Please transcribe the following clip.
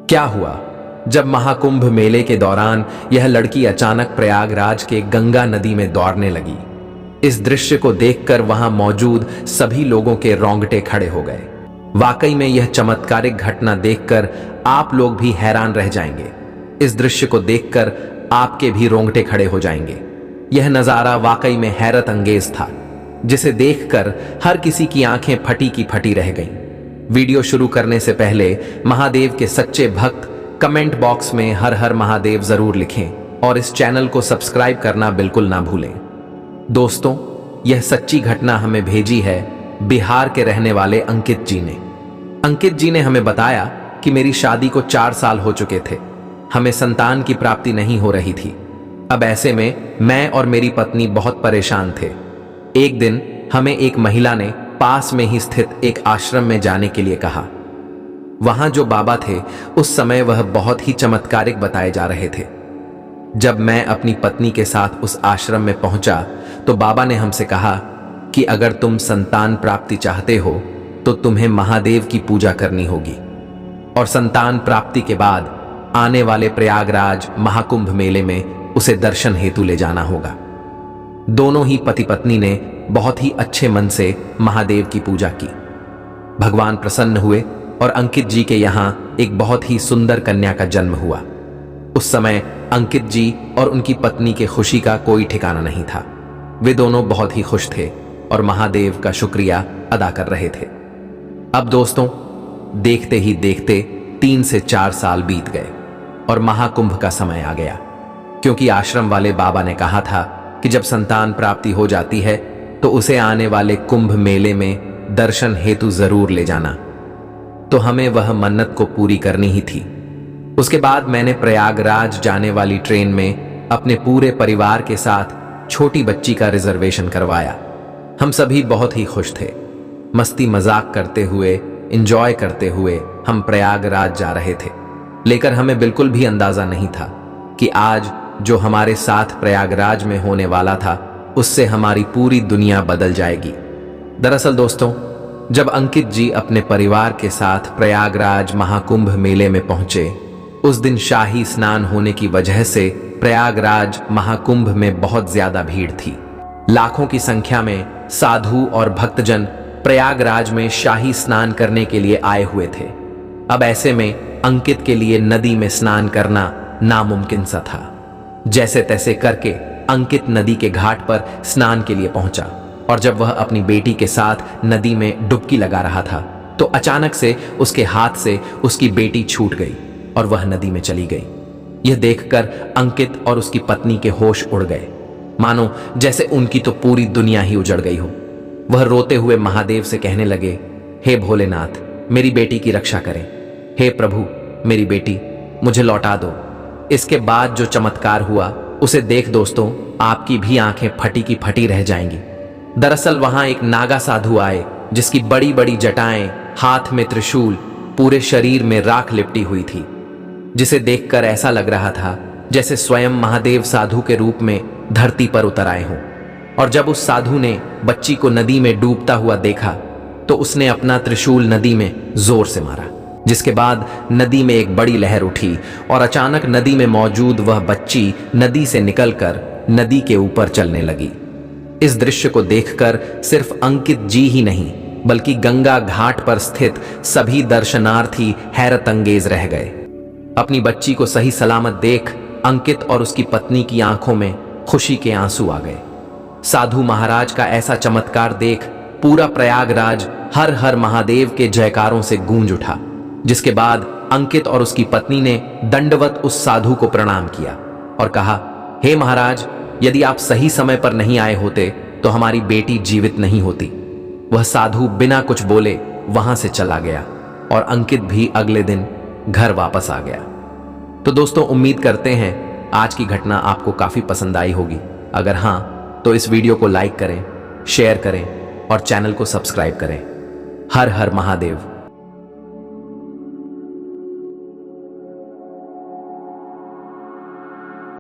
क्या हुआ? जब महाकुंभ मेले के दौरान यह लड़की अचानक प्रयागराज के गंगा नदी में दौड़ने लगी। इस दृश्य को देखकर वहां मौजूद सभी लोगों के रोंगटे खड़े हो गए। वाकई में यह चमत्कारिक घटना देखकर आप लोग भी हैरान रह जाएंगे। इस दृश्य को देखकर आपके भी रोंगटे खड़े हो जाएंगे। यह नजारा वाकई में हैरत अंगेज था, जिसे देखकर हर किसी की आंखें फटी की फटी रह गईं। वीडियो शुरू करने से पहले महादेव के सच्चे भक्त कमेंट बॉक्स में हर हर महादेव जरूर लिखें और इस चैनल को सब्सक्राइब करना बिल्कुल ना भूलें। दोस्तों, यह सच्ची घटना हमें भेजी है बिहार के रहने वाले अंकित जी ने। अंकित जी ने हमें बताया कि मेरी शादी को 4 साल हो चुके थे। हमें संतान की प्राप्ति नहीं हो रही थी। अब ऐसे में मैं और मेरी पत्नी बहुत परेशान थे। एक दिन हमें एक महिला ने पास में ही स्थित एक आश्रम में जाने के लिए कहा। वहां जो बाबा थे उस समय वह बहुत ही चमत्कारिक बताए जा रहे थे। जब मैं अपनी पत्नी के साथ उस आश्रम में पहुंचा तो बाबा ने हमसे कहा कि अगर तुम संतान प्राप्ति चाहते हो तो तुम्हें महादेव की पूजा करनी होगी और संतान प्राप्ति के बाद आने वाले प्रयागराज महाकुंभ मेले में उसे दर्शन हेतु ले जाना होगा। दोनों ही पति पत्नी ने बहुत ही अच्छे मन से महादेव की पूजा की। भगवान प्रसन्न हुए और अंकित जी के यहां एक बहुत ही सुंदर कन्या का जन्म हुआ। उस समय अंकित जी और उनकी पत्नी के खुशी का कोई ठिकाना नहीं था। वे दोनों बहुत ही खुश थे और महादेव का शुक्रिया अदा कर रहे थे। अब दोस्तों, देखते ही देखते 3 से 4 साल बीत गए और महाकुंभ का समय आ गया, क्योंकि आश्रम वाले बाबा ने कहा था कि जब संतान प्राप्ति हो जाती है तो उसे आने वाले कुंभ मेले में दर्शन हेतु जरूर ले जाना। तो हमें वह मन्नत को पूरी करनी ही थी। उसके बाद मैंने प्रयागराज जाने वाली ट्रेन में अपने पूरे परिवार के साथ छोटी बच्ची का रिजर्वेशन करवाया। हम सभी बहुत ही खुश थे। मस्ती मजाक करते हुए, एंजॉय करते हुए हम प्रयागराज जा रहे थे। लेकर हमें बिल्कुल भी अंदाजा नहीं था कि आज जो हमारे साथ प्रयागराज में होने वाला था उससे हमारी पूरी दुनिया बदल जाएगी। दरअसल दोस्तों, जब अंकित जी अपने परिवार के साथ प्रयागराज महाकुंभ मेले में पहुंचे, उस दिन शाही स्नान होने की वजह से प्रयागराज महाकुंभ में बहुत ज्यादा भीड़ थी। लाखों की संख्या में साधु और भक्तजन प्रयागराज में शाही स्नान करने के लिए आए हुए थे। अब ऐसे में अंकित के लिए नदी में स्नान करना नामुमकिन सा था। जैसे तैसे करके अंकित नदी के घाट पर स्नान के लिए पहुंचा और जब वह अपनी बेटी के साथ नदी में डुबकी लगा रहा था तो अचानक से उसके हाथ से उसकी बेटी छूट गई और वह नदी में चली गई। यह देखकर अंकित और उसकी पत्नी के होश उड़ गए, मानो जैसे उनकी तो पूरी दुनिया ही उजड़ गई हो। वह रोते हुए महादेव से कहने लगे, हे भोलेनाथ, मेरी बेटी की रक्षा करें। हे प्रभु, मेरी बेटी मुझे लौटा दो। इसके बाद जो चमत्कार हुआ उसे देख दोस्तों आपकी भी आंखें फटी की फटी रह जाएंगी। दरअसल वहां एक नागा साधु आए जिसकी बड़ी बड़ी जटाएं, हाथ में त्रिशूल, पूरे शरीर में राख लिपटी हुई थी, जिसे देखकर ऐसा लग रहा था जैसे स्वयं महादेव साधु के रूप में धरती पर उतर आए हों। और जब उस साधु ने बच्ची को नदी में डूबता हुआ देखा तो उसने अपना त्रिशूल नदी में जोर से मारा, जिसके बाद नदी में एक बड़ी लहर उठी और अचानक नदी में मौजूद वह बच्ची नदी से निकलकर नदी के ऊपर चलने लगी। इस दृश्य को देखकर सिर्फ अंकित जी ही नहीं बल्कि गंगा घाट पर स्थित सभी दर्शनार्थी हैरत अंगेज रह गए। अपनी बच्ची को सही सलामत देख अंकित और उसकी पत्नी की आंखों में खुशी के आंसू आ गए। साधु महाराज का ऐसा चमत्कार देख पूरा प्रयागराज हर हर महादेव के जयकारों से गूंज उठा, जिसके बाद अंकित और उसकी पत्नी ने दंडवत उस साधु को प्रणाम किया और कहा, हे महाराज, यदि आप सही समय पर नहीं आए होते तो हमारी बेटी जीवित नहीं होती। वह साधु बिना कुछ बोले वहां से चला गया और अंकित भी अगले दिन घर वापस आ गया। तो दोस्तों, उम्मीद करते हैं आज की घटना आपको काफी पसंद आई होगी। अगर हां तो इस वीडियो को लाइक करें, शेयर करें और चैनल को सब्सक्राइब करें। हर हर महादेव।